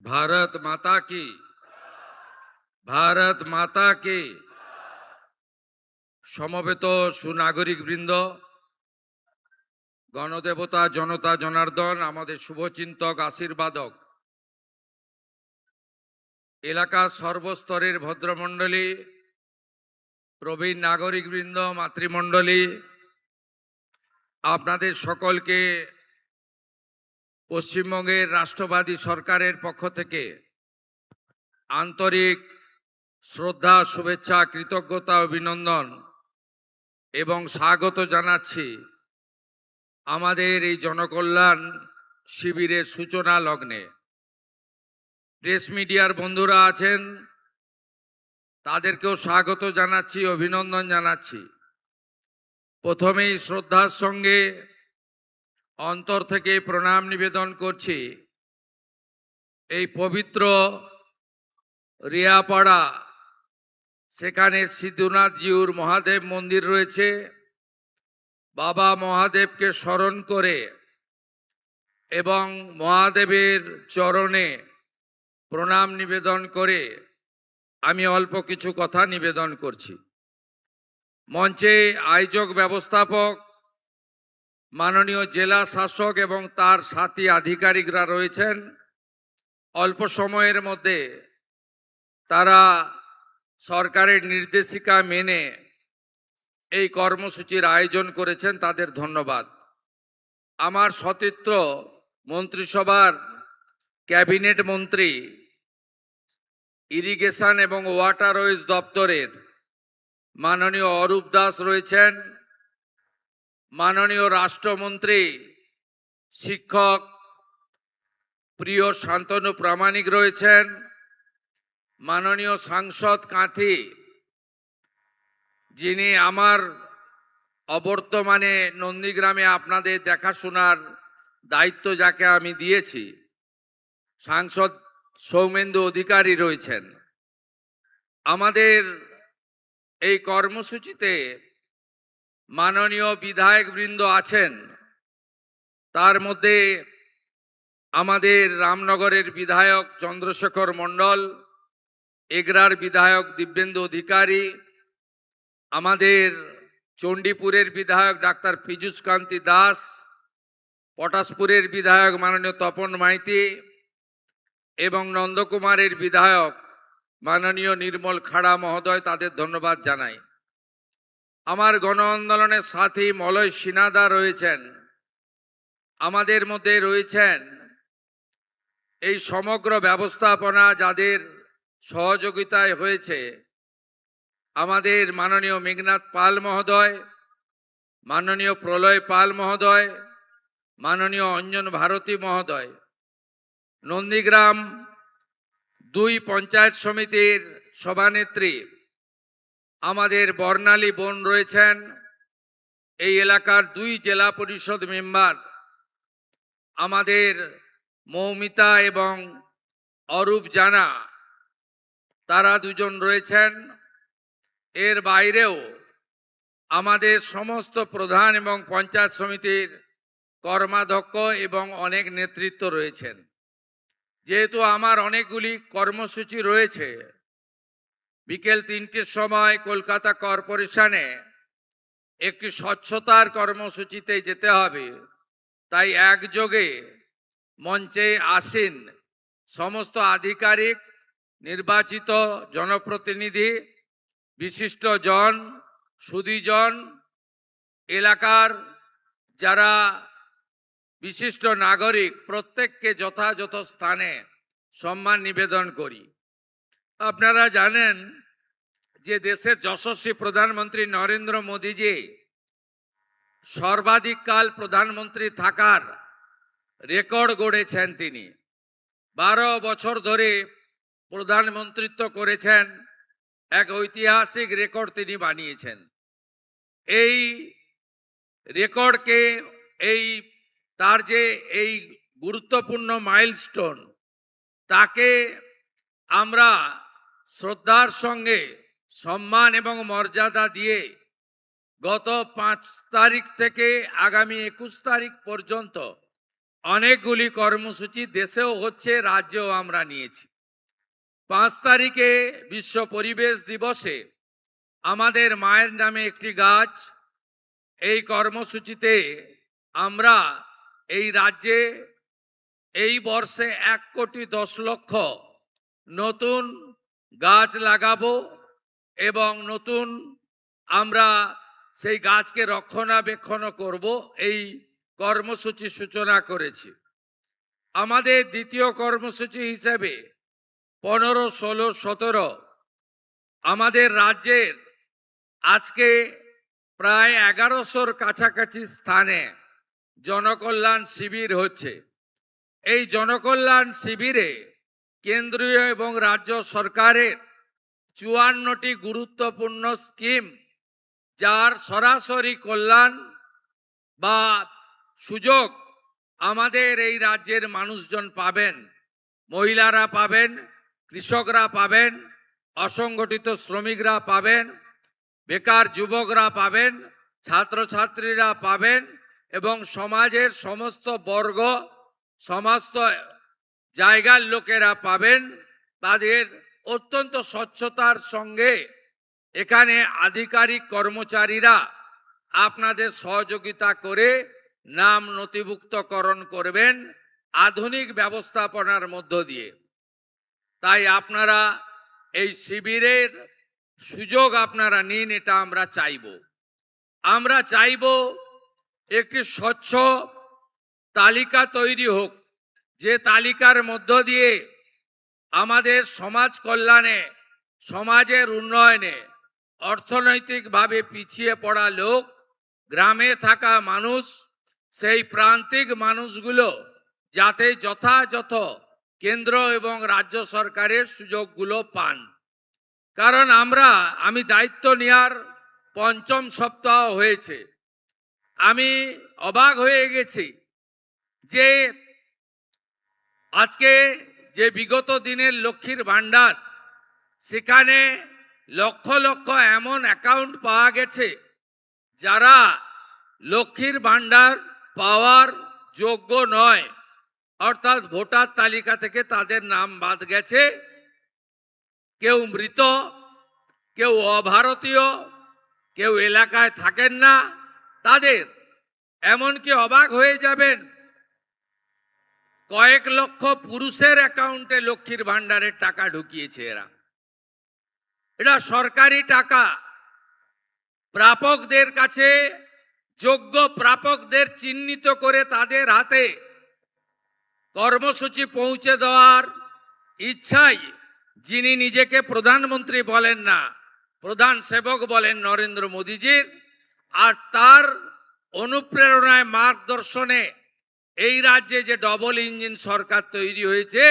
भारत माता की, भारत माता की। সমবেত সুনাগরিক বৃন্দ, গণদেবতা, জনতা জনার্দন, আমাদের শুভচিন্তক, আশীর্বাদক, এলাকার সর্বস্তরের ভদ্রমণ্ডলী, প্রবীণ নাগরিক বৃন্দ, মাতৃমণ্ডলী, আপনাদের সকলকে পশ্চিমবঙ্গের রাষ্ট্রবাদী সরকারের পক্ষ থেকে আন্তরিক শ্রদ্ধা, শুভেচ্ছা, কৃতজ্ঞতা, অভিনন্দন এবং স্বাগত জানাচ্ছি আমাদের এই জনকল্যাণ শিবিরের সূচনা লগ্নে। প্রেস মিডিয়ার বন্ধুরা আছেন, তাদেরকেও স্বাগত জানাচ্ছি, অভিনন্দন জানাচ্ছি। প্রথমেই শ্রদ্ধার সঙ্গে অন্তর থেকে প্রণাম নিবেদন করছি এই পবিত্র রিয়াপাড়া, সেখানে সিদ্ধনাথ জিউর মহাদেব মন্দির রয়েছে। বাবা মহাদেবকে স্মরণ করে এবং মহাদেবের চরণে প্রণাম নিবেদন করে আমি অল্প কিছু কথা নিবেদন করছি। মঞ্চে আয়োজক ব্যবস্থাপক, মাননীয় জেলা শাসক এবং তার সাথী আধিকারিকরা রয়েছেন। অল্প সময়ের মধ্যে তারা সরকারের নির্দেশিকা মেনে এই কর্মসূচির আয়োজন করেছেন, তাদের ধন্যবাদ। আমার সতীর্থ মন্ত্রিসভার ক্যাবিনেট মন্ত্রী, ইরিগেশন এবং ওয়াটারওয়েজ দপ্তরের মাননীয় অরূপ দাস রয়েছেন, মাননীয় রাষ্ট্রমন্ত্রী শিক্ষক প্রিয় শান্তনু প্রামাণিক রয়েছেন, মাননীয় সাংসদ কাঁথি, যিনি আমার অবর্তমানে নন্দীগ্রামে আপনাদের দেখাশোনার দায়িত্ব যাকে আমি দিয়েছি, সাংসদ সৌমেন্দু অধিকারী রয়েছেন। আমাদের এই কর্মসূচিতে মাননীয় বিধায়ক বৃন্দ আছেন, তার মধ্যে আমাদের রামনগরের বিধায়ক চন্দ্রশেখর মণ্ডল, এগরার বিধায়ক দিব্যেন্দু অধিকারী, আমাদের চণ্ডীপুরের বিধায়ক ডাক্তার পীযূষ কান্তি দাস, পটাশপুরের বিধায়ক মাননীয় তপন মাইতি এবং নন্দকুমারের বিধায়ক মাননীয় নির্মল খাড়া মহোদয়, তাদের ধন্যবাদ জানাই। আমার গণ আন্দোলনের সাথী মলয় সিনহা রয়েছেন। আমাদের মধ্যে রয়েছেন এই সমগ্র ব্যবস্থাপনা যাদের সহযোগিতায় হয়েছে, আমাদের মাননীয় মেঘনাথ পাল মহোদয়, মাননীয় প্রলয় পাল মহোদয়, মাননীয় অঞ্জন ভারতী মহোদয়। নন্দীগ্রাম 2 পঞ্চায়েত সমিতির সভানেত্রী আমাদের বর্ণালী বোন রয়েছেন। এই এলাকার 2 জেলা পরিষদ মেম্বার আমাদের মৌমিতা এবং অরূপ জানা, তারা দুজন রয়েছেন। এর বাইরেও আমাদের সমস্ত প্রধান এবং পঞ্চায়েত সমিতির কর্মাধ্যক্ষ এবং অনেক নেতৃত্ব রয়েছেন। যেহেতু আমার অনেকগুলি কর্মসূচি রয়েছে, বিকেল 3টের সময় কলকাতা কর্পোরেশনে একটি স্বচ্ছতার কর্মসূচিতে যেতে হবে, তাই একযোগে মঞ্চে আসীন সমস্ত আধিকারিক, নির্বাচিত জনপ্রতিনিধি, বিশিষ্ট জন, সুধীজন, এলাকার যারা বিশিষ্ট নাগরিক, প্রত্যেককে যথাযথ স্থানে সম্মান নিবেদন করি। আপনারা জানেন যে দেশের যশস্বী প্রধানমন্ত্রী নরেন্দ্র মোদীজি সর্বাধিক কাল প্রধানমন্ত্রী থাকার রেকর্ড গড়েছেন। তিনি 12 বছর ধরে প্রধানমন্ত্রিত্ব করেছেন, এক ঐতিহাসিক রেকর্ড তিনি বানিয়েছেন। এই রেকর্ডকে, তার যে এই গুরুত্বপূর্ণ মাইলস্টোন, তাকে আমরা শ্রদ্ধার সঙ্গে সম্মান এবং মর্যাদা দিয়ে গত 5 তারিখ থেকে আগামী 21 তারিখ পর্যন্ত অনেকগুলি কর্মসূচি দেশেও হচ্ছে, রাজ্যেও আমরা নিয়েছি। 5 তারিখে বিশ্ব পরিবেশ দিবসে আমাদের মায়ের নামে একটি গাছ, এই কর্মসূচিতে আমরা এই রাজ্যে এই বর্ষে 1,10,00,000 নতুন গাছ লাগাবো এবং নতুন আমরা সেই গাছকে রক্ষণাবেক্ষণ করব, এই কর্মসূচি সূচনা করেছি। আমাদের দ্বিতীয় কর্মসূচি হিসেবে 15, 16, 17 আমাদের রাজ্যের আজকে প্রায় 1100-র কাছাকাছি স্থানে জনকল্যাণ শিবির হচ্ছে। এই জনকল্যাণ শিবিরে কেন্দ্রীয় এবং রাজ্য সরকারের 54টি গুরুত্বপূর্ণ স্কিম, যার সরাসরি কল্যাণ বা সুযোগ আমাদের এই রাজ্যের মানুষজন পাবেন। মহিলারা পাবেন, কৃষকরা পাবেন, অসংগঠিত শ্রমিকরা পাবেন, বেকার যুবকরা পাবেন, ছাত্রছাত্রীরা পাবেন এবং সমাজের সমস্ত বর্গ, সমস্ত জায়গার লোকেরা পাবেন। তাদের অত্যন্ত স্বচ্ছতার সঙ্গে এখানে আধিকারিক কর্মচারীরা আপনাদের সহযোগিতা করে নাম নথিভুক্তকরণ করবেন আধুনিক ব্যবস্থাপনার মধ্য দিয়ে। তাই আপনারা এই শিবিরের সুযোগ আপনারা নিন, এটা আমরা চাইব। আমরা চাইব একটি স্বচ্ছ তালিকা তৈরি হোক, যে তালিকার মধ্য দিয়ে আমাদের সমাজ কল্যাণে, সমাজের উন্নয়নে, অর্থনৈতিকভাবে পিছিয়ে পড়া লোক, গ্রামে থাকা মানুষ, সেই প্রান্তিক মানুষগুলো যাতে যথাযথ কেন্দ্র এবং রাজ্য সরকারের সুযোগগুলো পান। কারণ আমি দায়িত্ব নেওয়ার 5ম সপ্তাহ হয়েছে, আমি অবাক হয়ে গেছি যে আজকে যে বিগত দিনের লক্ষ্মীর ভাণ্ডার, সেখানে লক্ষ লক্ষ এমন অ্যাকাউন্ট পাওয়া গেছে যারা লক্ষ্মীর ভাণ্ডার পাওয়ার যোগ্য নয়, অর্থাৎ ভোটার তালিকা থেকে তাদের নাম বাদ গেছে। কেউ মৃত, কেউ অভারতীয়, কেউ এলাকায় থাকেন না তাদের। এমনকি অবাক হয়ে যাবেন, কয়েক লক্ষ পুরুষের অ্যাকাউন্টে লক্ষ্মীর ভাণ্ডারের টাকা ঢুকিয়েছে এরা। এটা সরকারি টাকা। প্রাপকদের কাছে, যোগ্য প্রাপকদের চিহ্নিত করে তাদের হাতে কর্মসূচি পৌঁছে দেওয়ার ইচ্ছাই যিনি নিজেকে প্রধানমন্ত্রী বলেন না, প্রধান সেবক বলেন নরেন্দ্র মোদীজির, আর তার অনুপ্রেরণায়, মার্গদর্শনে এই রাজ্যে যে ডবল ইঞ্জিন সরকার তৈরি হয়েছে,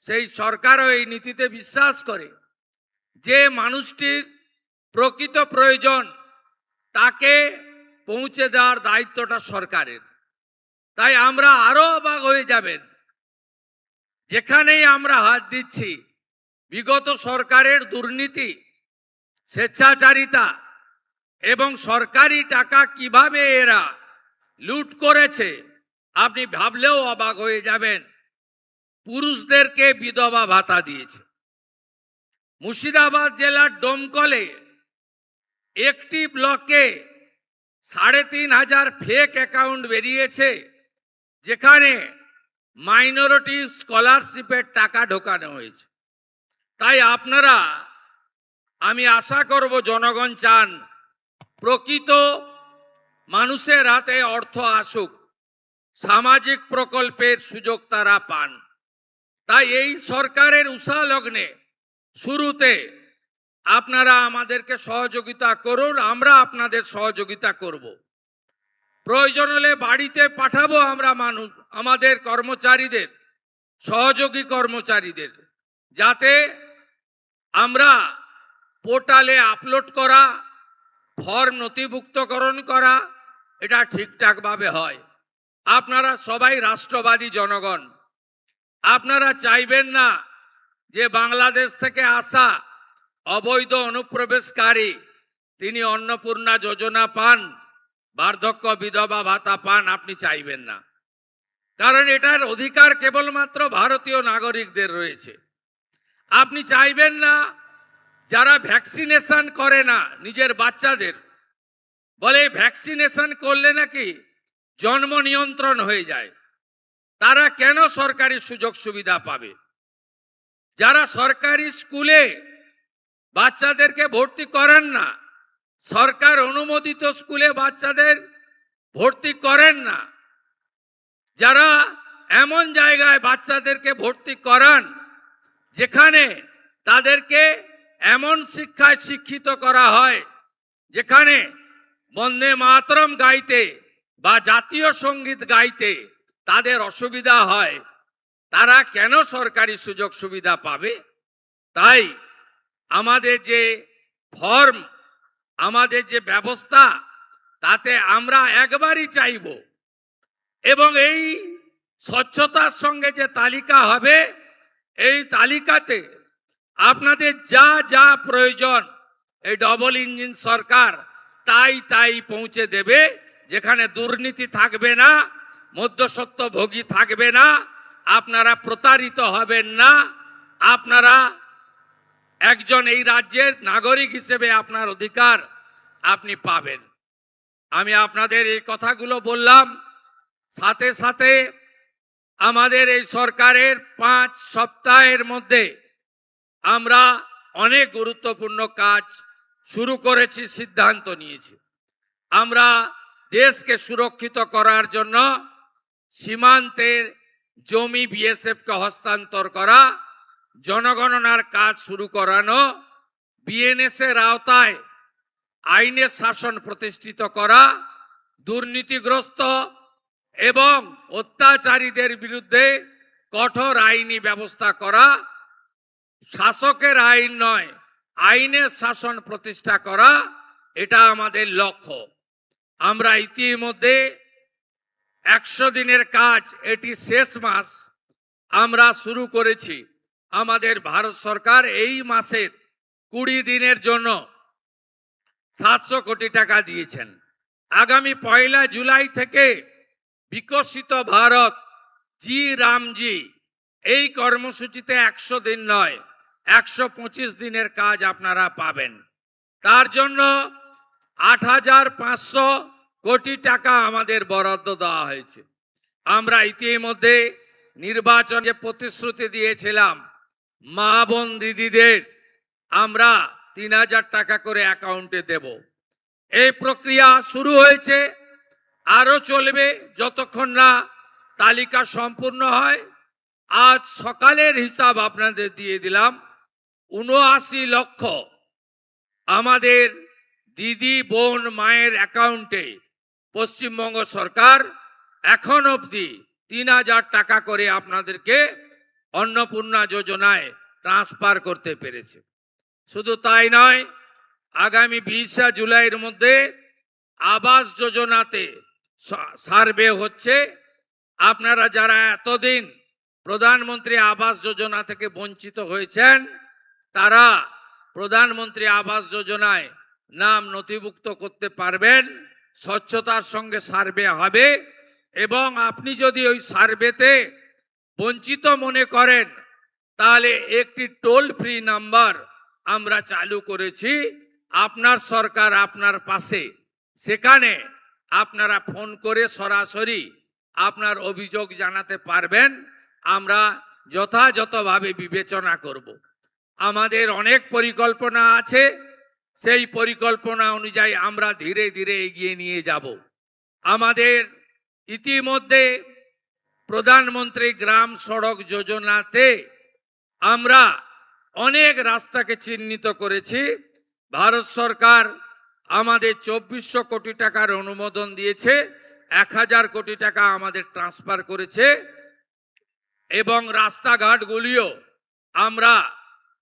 সেই সরকারও এই নীতিতে বিশ্বাস করে যে মানুষটির প্রকৃত প্রয়োজন তাকে পৌঁছে দেওয়ার দায়িত্বটা সরকারের। তাই আমরা আরো অবাক হয়ে যাবেন, যেখানেই আমরা হাত দিচ্ছি বিগত সরকারের দুর্নীতি, স্বেচ্ছাচারিতা এবং সরকারি টাকা কিভাবে এরা লুট করেছে, আপনি ভাবলেও অবাক হয়ে যাবেন। পুরুষদেরকে বিধবা ভাতা দিয়েছে। মুর্শিদাবাদ জেলার ডোমকলে একটি ব্লকে 3,500 ফেক অ্যাকাউন্ট বেরিয়েছে, যেখানে মাইনরিটি স্কলারশিপের টাকা ঢোকানো হয়েছে। তাই আমি আশা করব, জনগণ চান প্রকৃত মানুষের হাতে অর্থ আসুক, সামাজিক প্রকল্পের সুযোগ তারা পান। তাই এই সরকারের উষা লগ্নে শুরুতে আপনারা আমাদেরকে সহযোগিতা করুন, আমরা আপনাদের সহযোগিতা করব। প্রয়োজন হলে বাড়িতে পাঠাবো আমরা আমাদের কর্মচারীদের, সহযোগী কর্মচারীদের, যাতে আমরা পোর্টালে আপলোড করা, ফর্ম নথিভুক্তকরণ করা, এটা ঠিকঠাকভাবে হয়। আপনারা সবাই রাষ্ট্রবাদী জনগণ, আপনারা চাইবেন না যে বাংলাদেশ থেকে আসা অবৈধ অনুপ্রবেশকারী তিনি অন্নপূর্ণা যোজনা পান, বার্ধক্য বিধবা ভাতা পান, আপনি চাইবেন না। কারণ এটার অধিকার কেবলমাত্র ভারতীয় নাগরিকদের রয়েছে। আপনি চাইবেন না যারা ভ্যাকসিনেশন করে না নিজের বাচ্চাদের, বলে ভ্যাকসিনেশন করলে নাকি জন্ম নিয়ন্ত্রণ হয়ে যায়, তারা কেন সরকারি সুযোগ সুবিধা পাবে? যারা সরকারি স্কুলে বাচ্চাদেরকে ভর্তি করেন না, সরকার অনুমোদিত স্কুলে বাচ্চাদের ভর্তি করেন না, যারা এমন জায়গায় বাচ্চাদেরকে ভর্তি করান যেখানে তাদেরকে এমন শিক্ষায় শিক্ষিত করা হয় যেখানে বন্দে মাতরম গাইতে বা জাতীয় সঙ্গীত গাইতে তাদের অসুবিধা হয়, তারা কেন সরকারি সুযোগ সুবিধা পাবে? তাই আমাদের যে ফর্ম, আমাদের যে ব্যবস্থা, তাতে আমরা একবারই চাইব, এবং এই স্বচ্ছতার সঙ্গে যে তালিকা হবে, এই তালিকাতে আপনাদের যা যা প্রয়োজন এই ডবল ইঞ্জিন সরকার তাই পৌঁছে দেবে। যেখানে দুর্নীতি থাকবে না, মধ্যস্বত্বভোগী থাকবে না, আপনারা প্রতারিত হবেন না, আপনারা একজন এই রাজ্যের নাগরিক হিসেবে আপনার অধিকার আপনি পাবেন। আমি আপনাদের এই কথাগুলো বললাম, সাথে সাথে আমাদের এই সরকারের 5 সপ্তাহের মধ্যে আমরা অনেক গুরুত্বপূর্ণ কাজ শুরু করেছি, সিদ্ধান্ত নিয়েছি। আমরা দেশকে সুরক্ষিত করার জন্য সীমান্তের জমি বিএসএফকে হস্তান্তর করা, জনগণনার কাজ শুরু করানো, বিএনএস এর আওতায় আইনের শাসন প্রতিষ্ঠিত করা, দুর্নীতিগ্রস্ত এবং অত্যাচারীদের বিরুদ্ধে কঠোর আইনি ব্যবস্থা করা, শাসকের আইন নয় আইনের শাসন প্রতিষ্ঠা করা, এটা আমাদের লক্ষ্য। আমরা ইতিমধ্যে 100 দিনের কাজ, এটি শেষ মাস, আমরা শুরু করেছি। আমাদের ভারত সরকার এই মাসের 20 দিনের জন্য 700 কোটি টাকা দিয়েছেন। আগামী 1 জুলাই থেকে বিকশিত ভারত জি রামজি এই কর্মসূচিতে 100 দিন নয় 125 দিনের কাজ আপনারা পাবেন। তার জন্য 8,500 কোটি টাকা আমাদের বরাদ্দ দেওয়া হয়েছে। আমরা ইতিমধ্যে নির্বাচনে প্রতিশ্রুতি দিয়েছিলাম মা বোন দিদিদের আমরা 3,000 টাকা করে অ্যাকাউন্টে দেব। এই প্রক্রিয়া শুরু হয়েছে, আরো চলবে যতক্ষণ না তালিকা সম্পূর্ণ হয়। আজ সকালের হিসাব আপনাদের দিয়ে দিলাম, 79 লক্ষ আমাদের দিদি বোন মায়ের অ্যাকাউন্টে পশ্চিমবঙ্গ সরকার এখন অবধি 3,000 টাকা করে আপনাদেরকে অন্নপূর্ণা যোজনায় ট্রান্সফার করতে পেরেছে। শুধু তাই নয়, আগামী 20 জুলাইয়ের মধ্যে আবাস যোজনাতে সার্ভে হচ্ছে। আপনারা যারা এতদিন প্রধানমন্ত্রী আবাস যোজনা থেকে বঞ্চিত হয়েছেন, তারা প্রধানমন্ত্রী আবাস যোজনায় নাম নথিভুক্ত করতে পারবেন। স্বচ্ছতার সঙ্গে সার্ভে হবে, এবং আপনি যদি ওই সার্ভেতে বঞ্চিত মনে করেন তাহলে একটি টোল ফ্রি নাম্বার আমরা চালু করেছি, আপনার সরকার আপনার পাশে। সেখানে আপনারা ফোন করে সরাসরি আপনার অভিযোগ জানাতে পারবেন, আমরা যথাযথভাবে বিবেচনা করব। আমাদের অনেক পরিকল্পনা আছে, সেই পরিকল্পনা অনুযায়ী আমরা ধীরে ধীরে এগিয়ে নিয়ে যাব। আমাদের ইতিমধ্যে প্রধানমন্ত্রী গ্রাম সড়ক যোজনাতে আমরা অনেক রাস্তাকে চিহ্নিত করেছি। ভারত সরকার আমাদের 2400 কোটি টাকার অনুমোদন দিয়েছে, 1000 কোটি টাকা আমাদের ট্রান্সফার করেছে, এবং রাস্তাঘাটগুলিও আমরা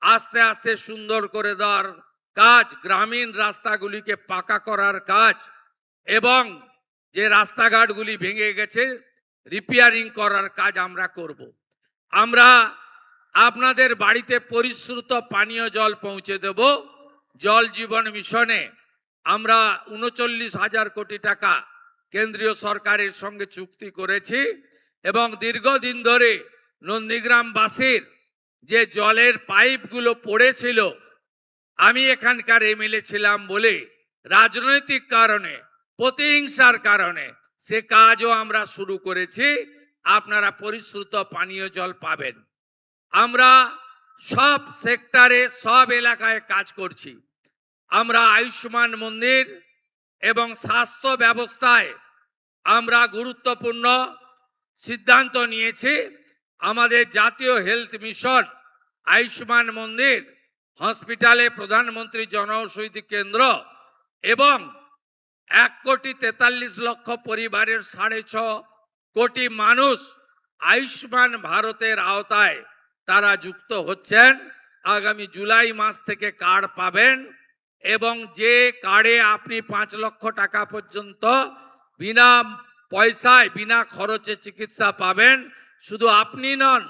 আস্তে আস্তে সুন্দর করে দেওয়ার কাজ, গ্রামীণ রাস্তাগুলিকে পাকা করার কাজ, এবং যে রাস্তাঘাটগুলি ভেঙে গেছে রিপেয়ারিং করার কাজ আমরা করব। আমরা আপনাদের বাড়িতে পরিশ্রুত পানীয় জল পৌঁছে দেব। জল জীবন মিশনে আমরা 39,000 কোটি টাকা কেন্দ্রীয় সরকারের সঙ্গে চুক্তি করেছি, এবং দীর্ঘদিন ধরে নন্দীগ্রামবাসীর যে জলের পাইপগুলো পড়েছিল, আমি এখানকার এমএলএ ছিলাম বলে রাজনৈতিক কারণে, প্রতিহিংসার কারণে সে কাজও আমরা শুরু করেছি। আপনারা পরিশ্রুত পানীয় জল পাবেন। আমরা সব সেক্টরে, সব এলাকায় কাজ করছি। আমরা আয়ুষ্মান মন্দির এবং স্বাস্থ্য ব্যবস্থায় আমরা গুরুত্বপূর্ণ সিদ্ধান্ত নিয়েছি। আমাদের জাতীয় হেলথ মিশন আয়ুষ্মান মন্দির হসপিটালে প্রধানমন্ত্রী জনঔষধি কেন্দ্র এবং 1,43,00,000 পরিবারের 6.5 কোটি মানুষ আয়ুষ্মান ভারতের আওতায় তারা যুক্ত হচ্ছেন। আগামী জুলাই মাস থেকে কার্ড পাবেন এবং যে কার্ডে আপনি 5 লক্ষ টাকা পর্যন্ত বিনা পয়সায়, বিনা খরচে চিকিৎসা পাবেন। শুধু আপনি নন,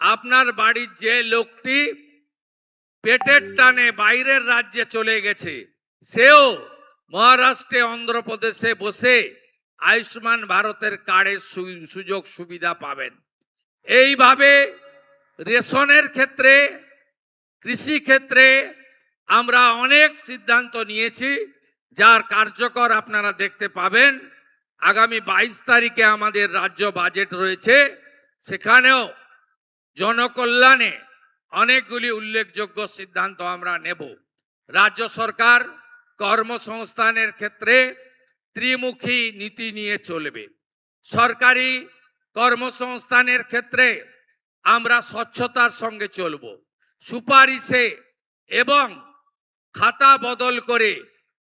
আপনার বাড়ির যে লোকটি পেটের টানে বাইরের রাজ্যে চলে গেছে, সেও মহারাষ্ট্রে, অন্ধ্রপ্রদেশে বসে আয়ুষ্মান ভারতের কার্ডের সুযোগ সুবিধা পাবেন। এইভাবে রেশনের ক্ষেত্রে, কৃষি ক্ষেত্রে আমরা অনেক সিদ্ধান্ত নিয়েছি, যার কার্যকর আপনারা দেখতে পাবেন। আগামী 22 তারিখে আমাদের রাজ্য বাজেট রয়েছে, সেখানেও জনকল্যাণে অনেকগুলি উল্লেখযোগ্য সিদ্ধান্ত আমরা নেব। রাজ্য সরকার কর্মসংস্থানের ক্ষেত্রে ত্রিমুখী নীতি নিয়ে চলবে। সরকারি কর্মসংস্থানের ক্ষেত্রে আমরা স্বচ্ছতার সঙ্গে চলব। সুপারিশে এবং খাতা বদল করে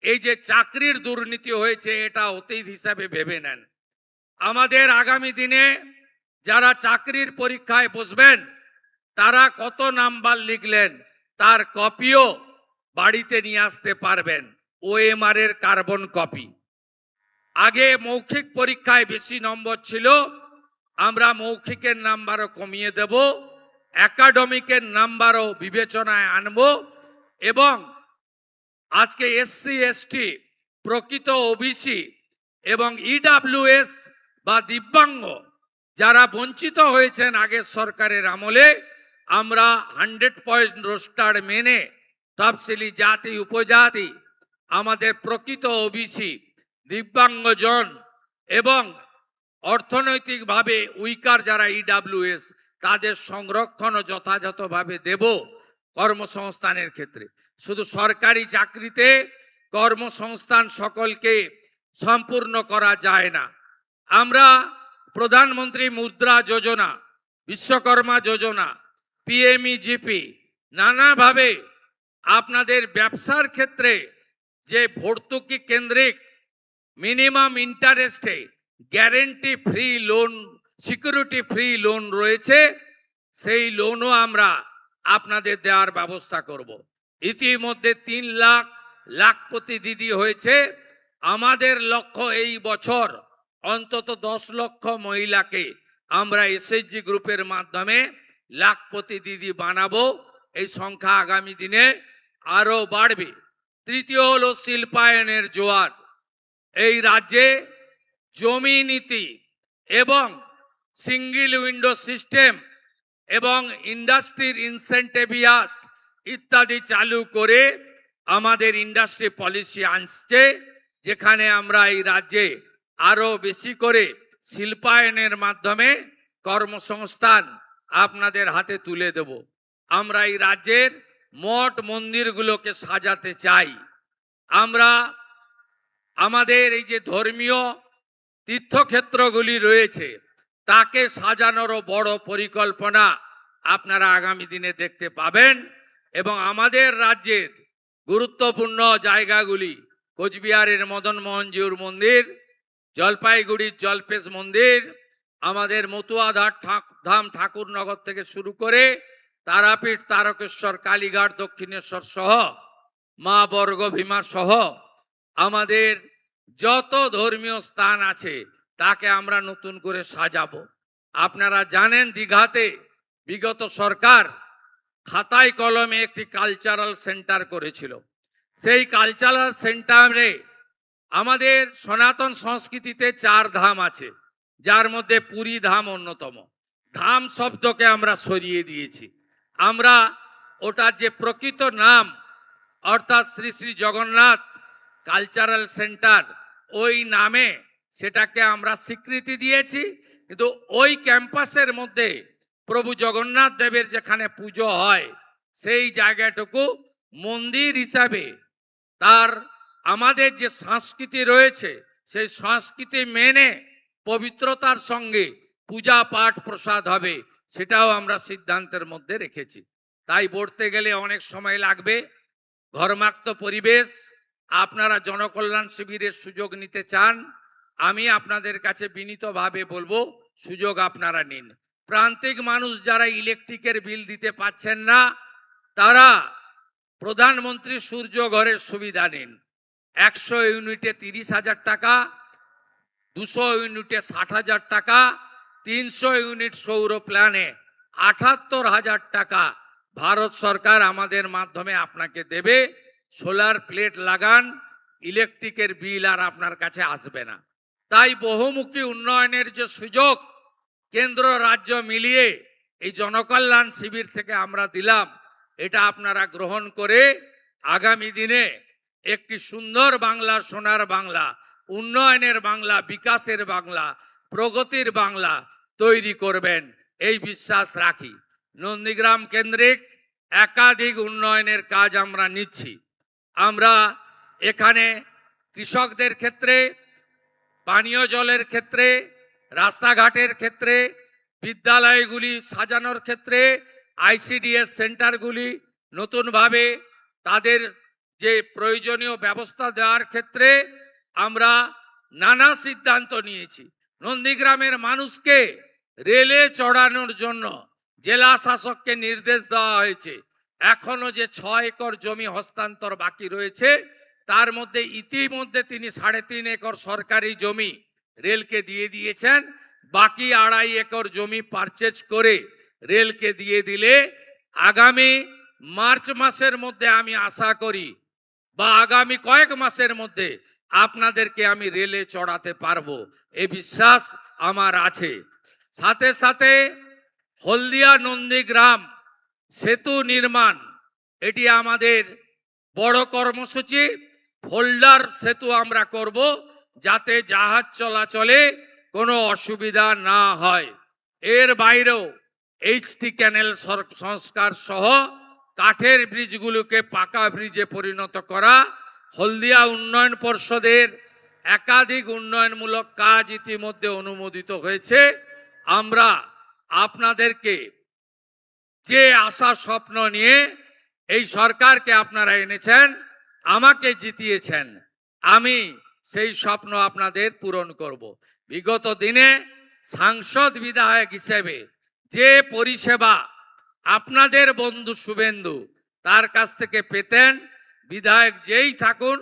এই যে চাকরির দুর্নীতি হয়েছে, এটা অতীত হিসাবে ভেবে নেন। আমাদের আগামী দিনে যারা চাকরির পরীক্ষায় বসবেন, তারা কত নাম্বার লিখলেন তার কপিও বাড়িতে নিয়ে আসতে পারবেন, OMR এর কার্বন কপি। আগে মৌখিক পরীক্ষায় বেশি নম্বর ছিল, আমরা মৌখিকের নাম্বারও কমিয়ে দেব, একাডেমিকের নাম্বারও বিবেচনায় আনব এবং আজকে SC ST, প্রকৃত OBC এবং EWS বা দিব্যাঙ্গ যারা বঞ্চিত হয়েছেন আগের সরকারের আমলে, আমরা 100% রোস্টার মেনে তফসিলি জাতি, উপজাতি, আমাদের প্রকৃত OBC, দিব্যাঙ্গজন এবং অর্থনৈতিকভাবে উইকার যারা EWS, তাদের সংরক্ষণ যথাযথভাবে দেব কর্মসংস্থানের ক্ষেত্রে। শুধু সরকারি চাকরিতে কর্মসংস্থান সকলকে সম্পূর্ণ করা যায় না। আমরা প্রধানমন্ত্রী মুদ্রা যোজনা, বিশ্বকর্মা যোজনা, PMEGP নানাভাবে আপনাদের ব্যবসার ক্ষেত্রে যে ভর্তুকি কেন্দ্রিক মিনিমাম ইন্টারেস্টে guarantee free loan, security free loan রয়েছে, সেই লোনও আমরা আপনাদের দেওয়ার ব্যবস্থা করব। ইতিমধ্যে 3 লাখপতি দিদি হয়েছে। আমাদের লক্ষ্য এই বছর অন্তত 10 লক্ষ মহিলাকে আমরা SHG গ্রুপের মাধ্যমে লাখপতি দিদি বানাবো। এই সংখ্যা আগামী দিনে আরো বাড়বে। তৃতীয় হলো শিল্পায়নের জোয়ার। এই রাজ্যে জমি নীতি এবং সিঙ্গেল উইন্ডো সিস্টেম এবং ইন্ডাস্ট্রির ইনসেন্টিভিয়াস ইত্যাদি চালু করে আমাদের ইন্ডাস্ট্রি পলিসি আনছে, যেখানে আমরা এই রাজ্যে আরো বেশি করে শিল্পায়নের মাধ্যমে কর্মসংস্থান আপনাদের হাতে তুলে দেব। আমরা এই রাজ্যের মঠ মন্দিরগুলোকে সাজাতে চাই। আমরা আমাদের এই যে ধর্মীয় তীর্থক্ষেত্রগুলি রয়েছে, তাকে সাজানোরও বড় পরিকল্পনা আপনারা আগামী দিনে দেখতে পাবেন। এবং আমাদের রাজ্যের গুরুত্বপূর্ণ জায়গাগুলি, কোচবিহারের মদন মোহনজিউর মন্দির, জলপাইগুড়ির জলপেশ মন্দির, আমাদের মতুয়া ধাম ঠাকুরনগর থেকে শুরু করে তারাপীঠ, তারকেশ্বর, কালীঘাট, দক্ষিণেশ্বর সহ মা বর্গভীমা সহ আমাদের যত ধর্মীয় স্থান আছে তাকে আমরা নতুন করে সাজাবো। আপনারা জানেন দীঘাতে বিগত সরকার খাতায় কলমে একটি কালচারাল সেন্টার করেছিল। সেই কালচারাল সেন্টারে আমাদের সনাতন সংস্কৃতিতে 4 ধাম আছে, যার মধ্যে পুরী ধাম অন্যতম। ধাম শব্দকে আমরা সরিয়ে দিয়েছি। আমরা ওটার যে প্রকৃত নাম অর্থাৎ শ্রী শ্রী জগন্নাথ কালচারাল সেন্টার, ওই নামে সেটাকে আমরা স্বীকৃতি দিয়েছি। কিন্তু ওই ক্যাম্পাসের মধ্যে প্রভু জগন্নাথ দেবের যেখানে পুজো হয় সেই জায়গাটুকু মন্দির হিসাবে তার আমাদের যে সংস্কৃতি রয়েছে সেই সংস্কৃতি মেনে পবিত্রতার সঙ্গে পূজা পাঠ প্রসাদ হবে, সেটাও আমরা সিদ্ধান্তের মধ্যে রেখেছি। তাই বলতে গেলে অনেক সময় লাগবে। ঘরমাক্ত পরিবেশ, আপনারা জনকল্যাণ শিবিরের সুযোগ নিতে চান, আমি আপনাদের কাছে বিনীতভাবে বলবো সুযোগ আপনারা নিন। প্রান্তিক মানুষ যারা ইলেকট্রিকের বিল দিতে পাচ্ছেন না তারা প্রধানমন্ত্রী সূর্য ঘরের সুবিধা নিন। 100 ইউনিটে 30,000 টাকা, 200 ইউনিটে 60,000 টাকা, 300 ইউনিট সৌর প্ল্যানে 78,000 টাকা ভারত সরকার আমাদের মাধ্যমে আপনাকে দেবে। সোলার প্লেট লাগান, ইলেকট্রিকের বিল আর আপনার কাছে আসবে না। তাই বহুমুখী উন্নয়নের যে সুযোগ কেন্দ্র রাজ্য মিলিয়ে এই জনকল্যাণ শিবির থেকে আমরা দিলাম, এটা আপনারা গ্রহণ করে আগামী দিনে একটি সুন্দর বাংলা, সোনার বাংলা, উন্নয়নের বাংলা, বিকাশের বাংলা, প্রগতির বাংলা তৈরি করবেন এই বিশ্বাস রাখি। নন্দীগ্রাম কেন্দ্রিক একাধিক উন্নয়নের কাজ আমরা নিচ্ছি। আমরা এখানে কৃষকদের ক্ষেত্রে, পানীয় জলের ক্ষেত্রে, রাস্তাঘাটের ক্ষেত্রে, বিদ্যালয়গুলি সাজানোর ক্ষেত্রে, আইসিডিএস সেন্টারগুলি নতুনভাবে তাদের যে প্রয়োজনীয় ব্যবস্থা দেওয়ার ক্ষেত্রে আমরা নানা সিদ্ধান্ত নিয়েছি। নন্দীগ্রামের মানুষকে রেলে চড়ানোর জন্য জেলা শাসককে নির্দেশ দেওয়া হয়েছে। এখনো যে 6 একর জমি হস্তান্তর বাকি রয়েছে তার মধ্যে ইতিমধ্যে তিনি 3.5 একর সরকারি জমি রেলকে দিয়ে দিয়েছেন। বাকি 2.5 একর জমি পারচেজ করে রেলকে দিয়ে দিলে আগামী মার্চ মাসের মধ্যে আমি আশা করি বা আগামী কয়েক মাসের মধ্যে আপনাদেরকে আমি রেলে চড়াতে পারবো, এই বিশ্বাস আমার আছে। সাথে সাথে হলদিয়া নন্দীগ্রাম সেতু নির্মাণ, এটি আমাদের বড় কর্মসূচি। ফোল্ডার সেতু আমরা করব যাতে জাহাজ চলাচলে কোনো অসুবিধা না হয়। এর বাইরেও এইচটি ক্যানেল সংস্কার সহ কাঠের ব্রিজগুলোকে পাকা ব্রিজে পরিণত করা, হলদিয়া উন্নয়ন পর্ষদের একাধিক উন্নয়নমূলক কাজ ইতিমধ্যে অনুমোদিত হয়েছে। আমরা আপনাদেরকে যে আশা স্বপ্ন নিয়ে এই সরকারকে আপনারা এনেছেন, আমাকে জিতিয়েছেন, আমি সেই স্বপ্ন আপনাদের পূরণ করব। বিগত দিনে সাংসদ বিধায়ক হিসেবে যে পরিষেবা আপনাদের বন্ধু শুভেন্দু তার কাছ থেকে পেতেন, বিধায়ক যেই থাকুন,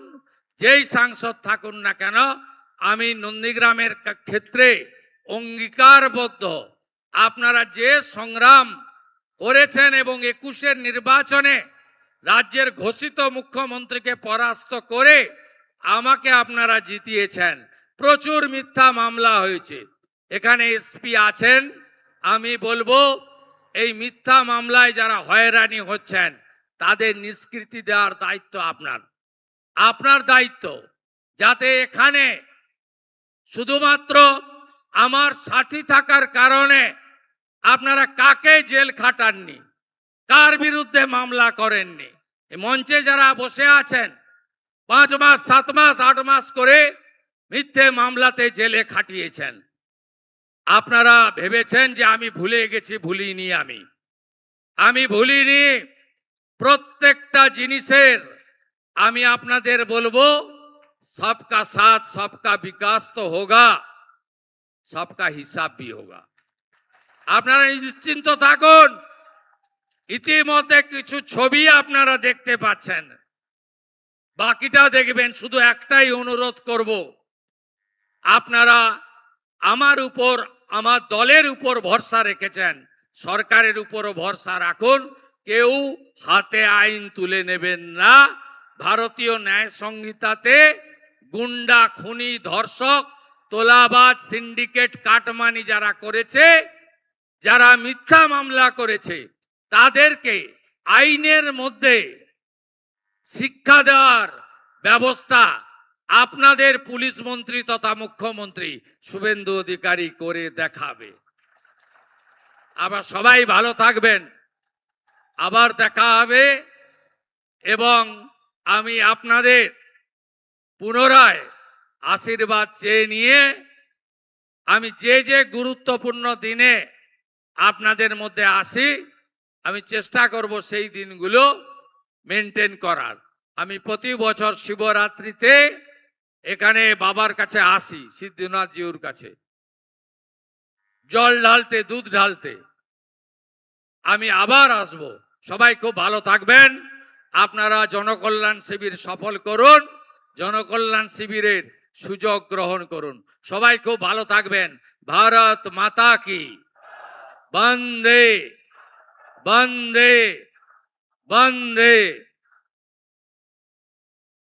যেই সাংসদ থাকুন না কেন, আমি নন্দীগ্রামের ক্ষেত্রে অঙ্গীকারবদ্ধ। আপনারা যে সংগ্রাম করেছেন এবং 21-এর নির্বাচনে রাজ্যের ঘোষিত মুখ্যমন্ত্রীকে পরাস্ত করে আমাকে আপনারা জিতিয়েছেন। প্রচুর মিথ্যা মামলা হয়েছে, এখানে এসপি আছেন, আমি বলবো এই মিথ্যা মামলায় যারা হয়রানি হচ্ছেন তাদের নিষ্কৃতি দেওয়ার দায়িত্ব আপনার দায়িত্ব। যাতে এখানে শুধুমাত্র আমার সাথী থাকার কারণে আপনারা কাকে জেল খাটাননি, কার বিরুদ্ধে মামলা করেননি। মঞ্চে যারা বসে আছেন 5 মাস, 7 মাস, 8 মাস করে মিথ্যে মামলাতে জেলে খাটিয়েছেন। আপনারা ভেবেছেন যে আমি ভুলে গেছি, ভুলিনি। আমি ভুলিনি। প্রত্যেকটা জিনিসের আমি আপনাদের বলবো सबका साथ सबका विकास तो होगा, सबका हिसाब भी होगा। আপনারা নিশ্চিন্ত থাকুন। ইতিমধ্যে কিছু ছবি আপনারা দেখতে পাচ্ছেন, বাকিটা দেখবেন। শুধু একটাই অনুরোধ করব, আপনারা আমার উপর, আমার দলের উপর ভরসা রেখেছেন, সরকারের উপরও ভরসা রাখুন। কেউ হাতে আইন তুলে নেবেন না। ভারতীয় ন্যায় সংহিতাতে গুন্ডা, খুনি, ধর্ষক তোলাবাজ সিন্ডিকেট কাটমানি যারা করেছে, যারা মিথ্যা মামলা করেছে, তাদেরকে আইনের মধ্যে শিক্ষা দেওয়ার ব্যবস্থা আপনাদের পুলিশ মন্ত্রী তথা মুখ্যমন্ত্রী শুভেন্দু অধিকারী করে দেখাবে। আবার সবাই ভালো থাকবেন, আবার দেখা হবে। এবং আমি আপনাদের পুনরায় আশীর্বাদ চেয়ে নিয়ে আমি যে গুরুত্বপূর্ণ দিনে আপনাদের মধ্যে আসি, আমি চেষ্টা করব সেই দিনগুলো মেনটেন করার। আমি প্রতি বছর শিবরাত্রিতে এখানে বাবার কাছে আসি, সিদ্ধনাথ জিউর কাছে জল ঢালতে, দুধ ঢালতে। আমি আবার আসব। সবাই খুব ভালো থাকবেন। আপনারা জনকল্যাণ শিবির সফল করুন, জনকল্যাণ শিবিরের সুযোগ গ্রহণ করুন। সবাই খুব ভালো থাকবেন। ভারত মাতা কি বন্দে বন্দে বন্দে।